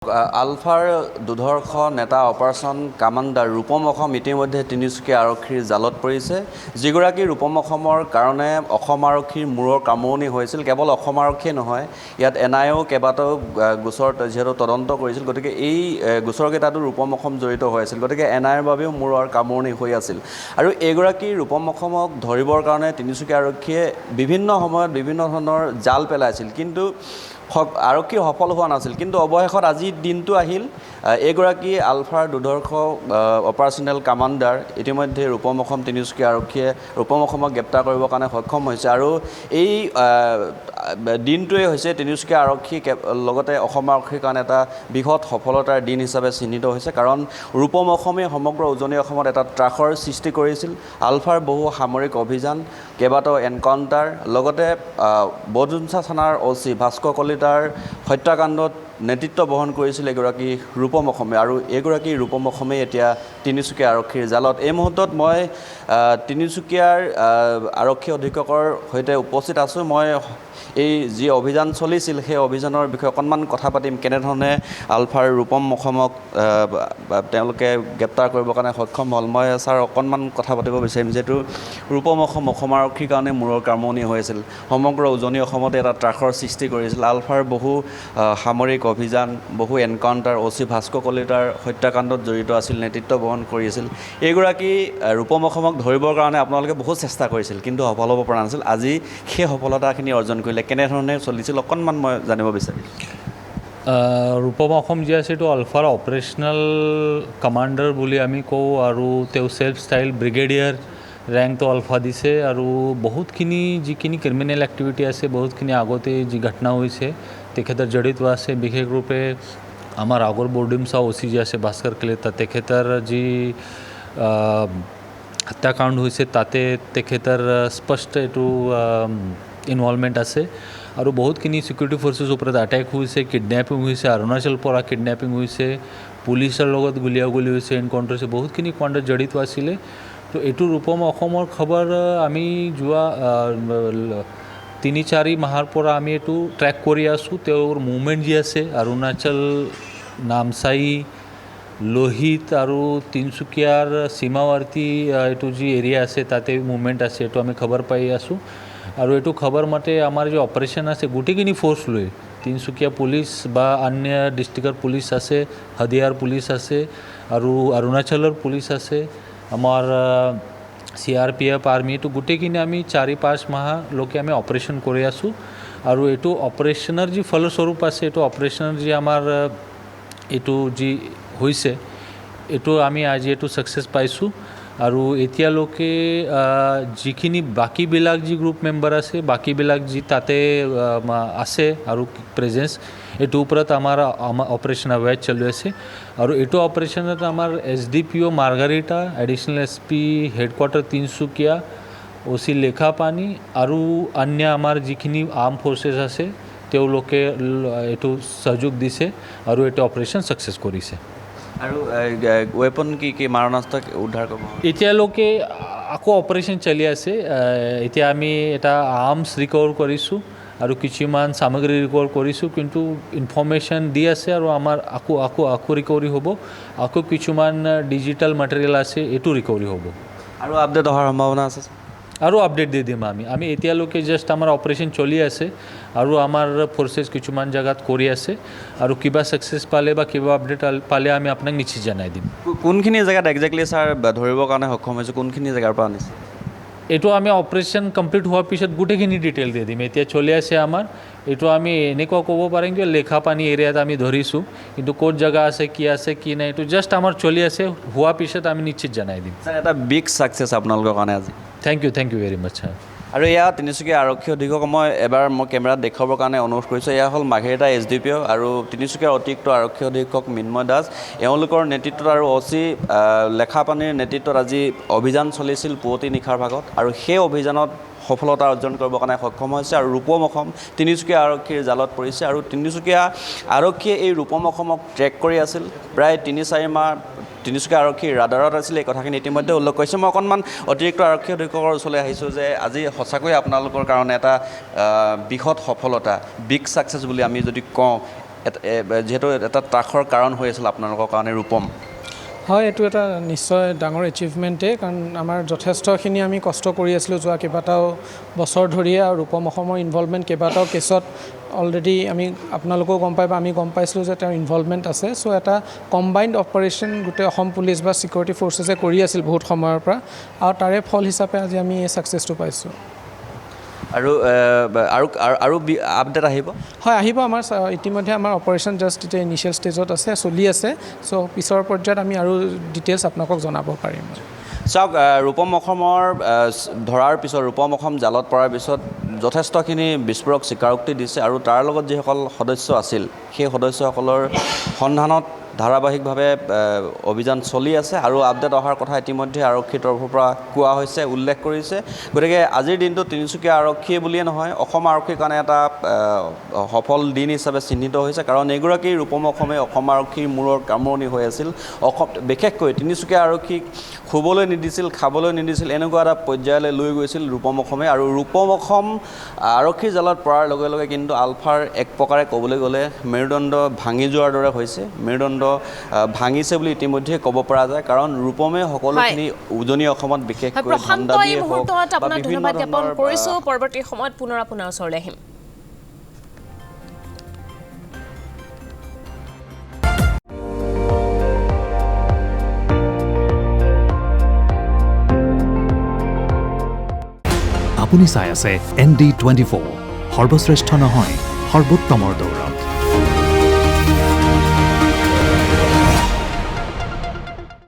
আলফাৰ দুৰ্ধৰ্ষ নেতা অপাৰেশ্যন কামাণ্ডাৰ ৰূপম অসম ইতিমধ্যে তিনিচুকীয়া আৰক্ষীৰ জালত পৰিছে। যিগৰাকী ৰূপম অসমৰ কাৰণে অসম আৰক্ষীৰ মূৰৰ কামোৰণি হৈছিল। কেৱল অসম আৰক্ষীয়ে নহয়, ইয়াত NIA কেইবাটাও গোচৰ যিহেতু তদন্ত কৰিছিল, গতিকে এই গোচৰকেইটাতো ৰূপম অসম জড়িত হৈ আছিল। গতিকে NIAৰ বাবেও মূৰৰ কামোৰণি হৈ আছিল। আৰু এইগৰাকী ৰূপম অসমক ধৰিবৰ কাৰণে তিনিচুকীয়া আৰক্ষীয়ে বিভিন্ন সময়ত বিভিন্ন ধৰণৰ জাল পেলাইছিল, কিন্তু আৰক্ষী সফল হোৱা নাছিল। কিন্তু অৱশেষত আজিৰ দিনটো আহিল, এইগৰাকী আলফাৰ দুৰ্ধৰ্ষ অপাৰেশ্যনেল কামাণ্ডাৰ ইতিমধ্যে ৰূপম অসম তিনিচুকীয়া আৰক্ষীয়ে ৰূপম অসমক গ্ৰেপ্তাৰ কৰিবৰ কাৰণে সক্ষম হৈছে। আৰু এই দিনটোৱে হৈছে তিনিচুকীয়া আৰক্ষী লগতে অসম আৰক্ষীৰ কাৰণে এটা বৃহৎ সফলতাৰ দিন হিচাপে চিহ্নিত হৈছে। কাৰণ ৰূপম অসমে সমগ্ৰ উজনি অসমত এটা ত্ৰাসৰ সৃষ্টি কৰিছিল। আলফাৰ বহু সামৰিক অভিযান, কেইবাটাও এনকাউণ্টাৰ, লগতে বৰডুমচা থানাৰ OC ভাস্কৰ কলিতাৰ হত্যাকাণ্ডত নেতৃত্ব বহন কৰিছিল এগৰাকী ৰূপম অসমে। আৰু এইগৰাকী ৰূপম অসমেই এতিয়া তিনিচুকীয়া আৰক্ষীৰ জালত। এই মুহূৰ্তত মই তিনিচুকীয়াৰ আৰক্ষী অধীক্ষকৰ সৈতে উপস্থিত আছোঁ। মই এই যি অভিযান চলিছিল সেই অভিযানৰ বিষয়ে অকণমান কথা পাতিম, কেনেধৰণে আলফাৰ ৰূপম অসমক তেওঁলোকে গ্ৰেপ্তাৰ কৰিবৰ কাৰণে সক্ষম হ'ল। মই ছাৰ অকণমান কথা পাতিব বিচাৰিম, যিহেতু ৰূপম অসম আৰক্ষীৰ কাৰণে মূৰৰ কামোৰণি হৈছিল। সমগ্ৰ উজনি অসমতে এটা ত্ৰাসৰ সৃষ্টি কৰিছিল। আলফাৰ বহু সামৰিক অভিযান, বহু এনকাউণ্টাৰ, OC ভাস্কৰ কলিতাৰ হত্যাকাণ্ডত জড়িত আছিল, নেতৃত্ব বহন কৰিছিল। এইগৰাকী ৰূপম অসমক ধৰিবৰ কাৰণে আপোনালোকে বহুত চেষ্টা কৰিছিল, কিন্তু সফল হ'ব পৰা নাছিল। আজি সেই সফলতাখিনি অৰ্জন কৰিলে, কেনেধৰণে চলিছিল অকণমান মই জানিব বিচাৰিছোঁ। ৰূপম অসম যি আছে এইটো আলফাৰ অপাৰেশ্যনেল কামাণ্ডাৰ বুলি আমি কওঁ, আৰু তেওঁ চেল্ফ ষ্টাইল ব্ৰিগেডিয়াৰ ৰেংকটো আলফা দিছে। আৰু বহুতখিনি যিখিনি ক্ৰিমিনেল এক্টিভিটি আছে, বহুতখিনি আগতে যি ঘটনা হৈছে তেখেতৰ জড়িত আছে। বিশেষৰূপে আমাৰ আগৰ বৰডুমচা OC যি আছে ভাস্কৰ কলিতা, তেখেতৰ যি হত্যাকাণ্ড হৈছে তাতে তেখেতৰ স্পষ্ট এইটো ইনভলভমেণ্ট আছে। আৰু বহুতখিনি ছিকিউৰিটি ফ'ৰ্চেছ ওপৰত এটেক হৈছে, কিডনেপিং হৈছে, অৰুণাচলৰ পৰা কিডনেপিং হৈছে, পুলিচৰ লগত গুলিয়াগুলি হৈছে, এনকাউণ্টাৰ হৈছে, বহুতখিনি কাণ্ডত জড়িত আছিলে। তো এইটো ৰূপম অসমৰ খবৰ আমি যোৱা 3-4 মাহৰ পৰা আমি এইটো ট্ৰেক কৰি আছোঁ। তেওঁৰ মুভমেণ্ট যি আছে অৰুণাচল, নামচাই, লোহিত আৰু তিনিচুকীয়াৰ সীমাৱৰ্তী এইটো যি এৰিয়া আছে তাতে মুভমেণ্ট আছে, এইটো আমি খবৰ পাই আছোঁ। আৰু এইটো খবৰ মতে আমাৰ যি অপাৰেশ্যন আছে গোটেইখিনি ফ'ৰ্চ লৈ তিনিচুকীয়া পুলিচ বা অন্য ডিষ্ট্ৰিক্টৰ পুলিচ আছে, হাদিয়াৰ পুলিচ আছে, আৰু অৰুণাচলৰ পুলিচ আছে, আমাৰ CRPF আৰ্মি, এইটো গোটেইখিনি আমি 4-5 মাহলৈকে আমি অপাৰেশ্যন কৰি আছোঁ। আৰু এইটো অপাৰেশ্যনৰ যি ফলস্বৰূপ আছে, এইটো অপাৰেশ্যনৰ যি আমাৰ এইটো যি হৈছে, এইটো আমি আজি এইটো ছাকচেছ পাইছোঁ। আৰু এতিয়ালৈকে যিখিনি বাকীবিলাক যি গ্ৰুপ মেম্বাৰ আছে, বাকীবিলাক যি তাতে আছে আৰু প্ৰেজেঞ্চ, এইটোৰ ওপৰত আমাৰ অপাৰেশ্যন অব্যাহত চলি আছে। আৰু এইটো অপাৰেশ্যনত আমাৰ SDPO Margherita, additional SP headquarter Tinsukia, OC Lekhapani আৰু অন্য আমাৰ যিখিনি আৰ্ম ফ'ৰ্চেছ আছে তেওঁলোকে এইটো সহযোগ দিছে আৰু এইটো অপাৰেশ্যন ছাকচেছ কৰিছে। আৰু ৱেপন কি মাৰণাস্ত্ৰ উদ্ধাৰ কৰিব? এতিয়ালৈকে আকৌ অপাৰেশ্যন চলি আছে। এতিয়া আমি এটা আৰ্মছ ৰিকভাৰ কৰিছোঁ আৰু কিছুমান সামগ্ৰী ৰিকভাৰ কৰিছোঁ, কিন্তু ইনফৰ্মেশ্যন দি আছে আৰু আমাৰ আকৌ ৰিকভাৰী হ'ব। আকৌ কিছুমান ডিজিটেল মেটেৰিয়েল আছে, এইটো ৰিকভাৰী হ'ব। আৰু আপডেট অহাৰ সম্ভাৱনা আছে? আৰু আপডেট দি দিম আমি এতিয়ালৈকে জাষ্ট আমাৰ অপাৰেশ্যন চলি আছে আৰু আমাৰ ফ'ৰ্চেছ কিছুমান জেগাত কৰি আছে। আৰু কিবা ছাকচেছ পালে বা কিবা আপডেট পালে আমি আপোনাক নিশ্চিত জনাই দিম। কোনখিনি জেগাত একজেক্টলি ছাৰ ধৰিবৰ কাৰণে সক্ষম হৈছে, কোনখিনি জেগাৰ পৰা আনিছে? এইটো আমি অপাৰেশ্যন কমপ্লিট হোৱাৰ পিছত গোটেইখিনি ডিটেইল দি দিম। এতিয়া চলি আছে আমাৰ এইটো, আমি এনেকুৱা ক'ব পাৰিম কি লেখাপানী এৰিয়াত আমি ধৰিছোঁ, কিন্তু ক'ত জেগা আছে, কি নাই, এইটো জাষ্ট আমাৰ চলি আছে। হোৱাৰ পিছত আমি নিশ্চিত জনাই দিম। ছাৰ, এটা বিগ ছাকচেছ আপোনালোকৰ কাৰণে আজি। Thank you very much sir. আৰু এয়া তিনিচুকীয়া আৰক্ষী অধীক্ষক মই কেমেৰাত দেখুৱাবৰ কাৰণে অনুৰোধ কৰিছোঁ। এয়া হ'ল মাৰ্ঘেৰিটা SDPO আৰু তিনিচুকীয়াৰ অতিৰিক্ত আৰক্ষী অধীক্ষক মিন্ময় দাস। এওঁলোকৰ নেতৃত্বত আৰু OC লেখাপানীৰ নেতৃত্বত আজি অভিযান চলিছিল পুৱতি নিশাৰ ভাগত, আৰু সেই অভিযানত সফলতা অৰ্জন কৰিবৰ কাৰণে সক্ষম হৈছে। আৰু ৰূপম অসম তিনিচুকীয়া আৰক্ষীৰ জালত পৰিছে। আৰু তিনিচুকীয়া আৰক্ষীয়ে এই ৰূপম অসমক ট্ৰেক কৰি আছিল প্ৰায় 3-4 মাহ। তিনিচুকীয়া আৰক্ষীৰ ৰাডাৰত আছিল, এই কথাখিনি ইতিমধ্যে উল্লেখ কৰিছে। মই অকণমান অতিৰিক্ত আৰক্ষী অধীক্ষকৰ ওচৰলৈ আহিছোঁ যে আজি সঁচাকৈ আপোনালোকৰ কাৰণে এটা বৃহৎ সফলতা, বিগ ছাকচেছ বুলি আমি যদি কওঁ, যিহেতু এটা ত্ৰাসৰ কাৰণ হৈ আছিল আপোনালোকৰ কাৰণে ৰূপম। হয়, এইটো এটা নিশ্চয় ডাঙৰ এচিভমেণ্টেই, কাৰণ আমাৰ যথেষ্টখিনি আমি কষ্ট কৰি আছিলোঁ যোৱা কেইবাটাও বছৰ ধৰিয়ে, আৰু ৰূপম অসমৰ ইনভলভমেণ্ট কেইবাটাও কেছত অলৰেডি আমি আপোনালোকেও গম পায় বা আমি গম পাইছিলোঁ যে তেওঁৰ ইনভলভমেণ্ট আছে। চ' এটা কম্বাইণ্ড অপাৰেশ্যন গোটেই অসম পুলিচ বা ছিকিউৰিটি ফ'ৰ্চেছে কৰি আছিল বহুত সময়ৰ পৰা, আৰু তাৰে ফল হিচাপে আজি আমি এই ছাকচেছটো পাইছোঁ। আৰু আপডেট আহিব? হয়, আহিব। আমাৰ ইতিমধ্যে আমাৰ অপাৰেশ্যন জাষ্ট এতিয়া ইনিচিয়েল ষ্টেজত আছে, চলি আছে। চ' পিছৰ পৰ্যায়ত আমি আৰু ডিটেইলছ আপোনালোকক জনাব পাৰিম। চাওক, ৰূপম অসমৰ ধৰাৰ পিছত, ৰূপম অসম জালত পৰাৰ পিছত যথেষ্টখিনি বিস্ফোৰক স্বীকাৰোক্তি দিছে, আৰু তাৰ লগত যিসকল সদস্য আছিল সেই সদস্যসকলৰ সন্ধানত ধাৰাবাহিকভাৱে অভিযান চলি আছে, আৰু আপডেট অহাৰ কথা ইতিমধ্যে আৰক্ষীৰ তৰফৰ পৰা কোৱা হৈছে, উল্লেখ কৰিছে। গতিকে আজিৰ দিনটো তিনিচুকীয়া আৰক্ষীয়ে বুলিয়ে নহয়, অসম আৰক্ষীৰ কাৰণে এটা সফল দিন হিচাপে চিহ্নিত হৈছে, কাৰণ এইগৰাকী ৰূপম অসমে অসম আৰক্ষীৰ মূৰৰ কামৰণি হৈ আছিল। বিশেষকৈ তিনিচুকীয়া আৰক্ষীক শুবলৈ নিদিছিল, খাবলৈ নিদিছিল, এনেকুৱা এটা পৰ্যায়লৈ লৈ গৈছিল ৰূপম অসমে। আৰু ৰূপম অসম আৰক্ষীৰ জালত পৰাৰ লগে লগে কিন্তু আলফাৰ এক প্ৰকাৰে ক'বলৈ গ'লে মেৰুদণ্ড ভাঙি যোৱাৰ দৰে হৈছে। মেৰুদণ্ড ভাঙিছে বুলি ইতিমধ্যে ক'ব পৰা যায়, কাৰণ ৰূপমে সকলোখিনি উজনি অসমত বিশেষকৈ প্ৰশান্ত, এই মুহূৰ্তত আপোনাক ধন্যবাদ জ্ঞাপন কৰিছোঁ। পৰৱৰ্তী সময়ত পুনৰ আপোনাৰ ওচৰলৈ আহিম। আপুনি চাই আছে ND24, সৰ্বশ্ৰেষ্ঠ নহয়, সৰ্বোত্তমৰ দৌৰ।